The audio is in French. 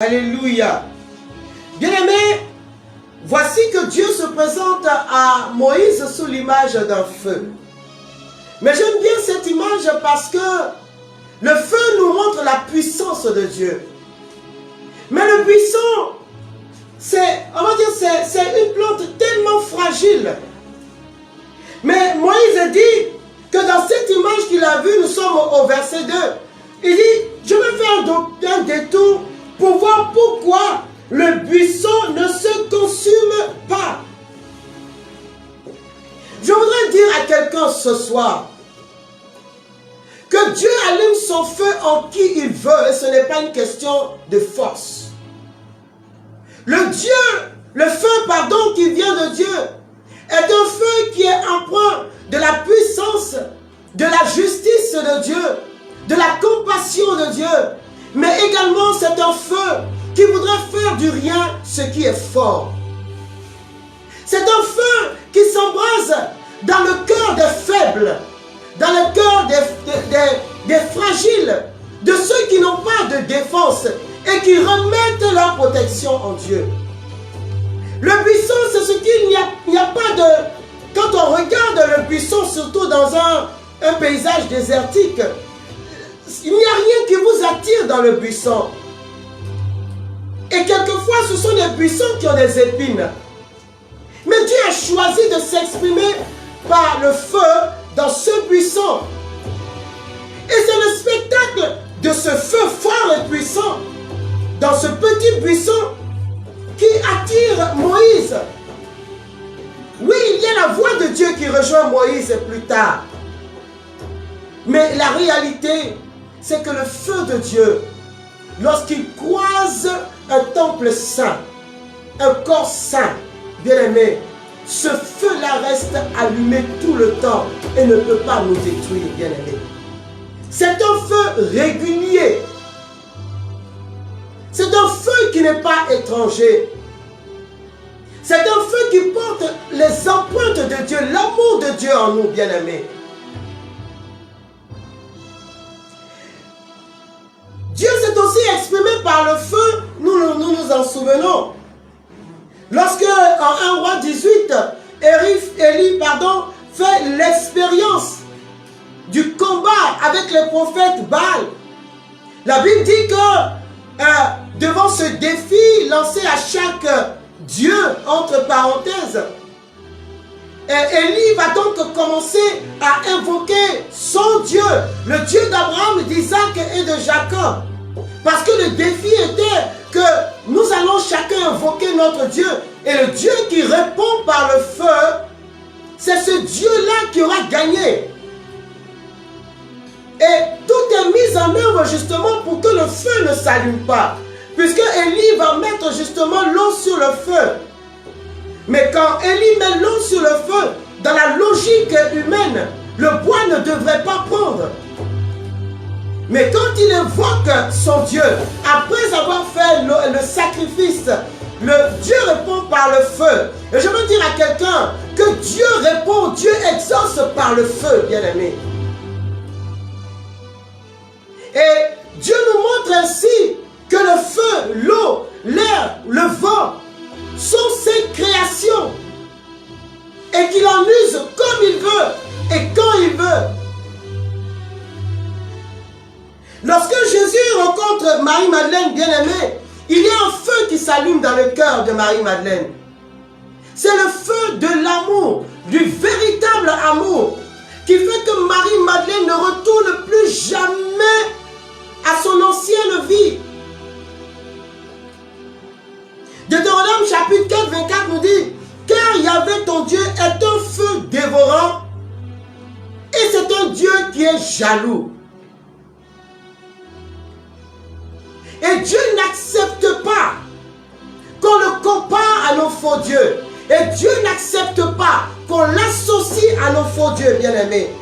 Alléluia. Bien-aimés, voici que Dieu se présente à Moïse sous l'image d'un feu. Mais j'aime bien cette image parce que le feu nous montre la puissance de Dieu. Mais le buisson, c'est une plante tellement fragile. Mais Moïse dit que dans cette image qu'il a vue, nous sommes au verset 2. Il dit, je vais faire un détour pour voir pourquoi le buisson ne se consume pas. Je voudrais dire à quelqu'un ce soir que Dieu allume son feu en qui il veut et ce n'est pas une question de force. Le feu qui vient de Dieu est un feu qui est empreint de la puissance, de la justice de Dieu, de la compassion de Dieu. Mais également c'est un feu qui voudrait faire du rien ce qui est fort. C'est un feu qui s'embrase dans le cœur des faibles, dans le cœur des fragiles, de ceux qui n'ont pas de défense et qui remettent leur protection en Dieu. Le buisson, c'est ce qu'il n'y a pas de... Quand on regarde le buisson, surtout dans un paysage désertique, il n'y a rien qui vous attire dans le buisson. Et quelquefois, ce sont des buissons qui ont des épines. Mais Dieu a choisi de s'exprimer par le feu dans ce buisson. Et c'est le spectacle de ce feu fort et puissant dans ce petit buisson qui attire Moïse. Oui, il y a la voix de Dieu qui rejoint Moïse plus tard. Mais la réalité, c'est que le feu de Dieu, lorsqu'il croise un temple saint, un corps saint, bien-aimé, ce feu-là reste allumé tout le temps et ne peut pas nous détruire, bien-aimé. C'est un feu régulier. C'est un feu qui n'est pas étranger. C'est un feu qui porte les empreintes de Dieu, l'amour de Dieu en nous, bien-aimés. Dieu s'est aussi exprimé par le feu, nous nous en souvenons. Lorsque en 1 roi 18, Élie fait l'expérience du combat avec les prophètes Baal, la Bible dit que devant ce défi lancé à chaque Dieu, entre parenthèses, Élie va donc commencer à invoquer son Dieu, le Dieu d'Abraham, d'Isaac et de Jacob. Parce que le défi était que nous allons chacun invoquer notre Dieu. Et le Dieu qui répond par le feu, c'est ce Dieu-là qui aura gagné. Et tout est mis en œuvre justement pour que le feu ne s'allume pas. Puisque Élie va mettre justement l'eau sur le feu. Mais quand Élie met l'eau sur le feu, dans la logique humaine, le bois ne devrait pas prendre. Mais quand il évoque son Dieu, après avoir fait le sacrifice, Dieu répond par le feu. Et je veux dire à quelqu'un que Dieu répond, Dieu exauce par le feu, bien-aimé. Et Dieu nous montre ainsi que le feu, l'eau, l'air, le vent sont ses créations. Et qu'il en use comme il veut et quand il veut. Lorsque Jésus rencontre Marie-Madeleine bien-aimée, il y a un feu qui s'allume dans le cœur de Marie-Madeleine. C'est le feu de l'amour, du véritable amour, qui fait que Marie-Madeleine ne retourne plus jamais à son ancienne vie. Deutéronome chapitre 4, 24 nous dit, car Yahvé ton Dieu est un feu dévorant et c'est un Dieu qui est jaloux. Et Dieu n'accepte pas qu'on le compare à nos faux dieux. Et Dieu n'accepte pas qu'on l'associe à nos faux dieux, bien-aimés.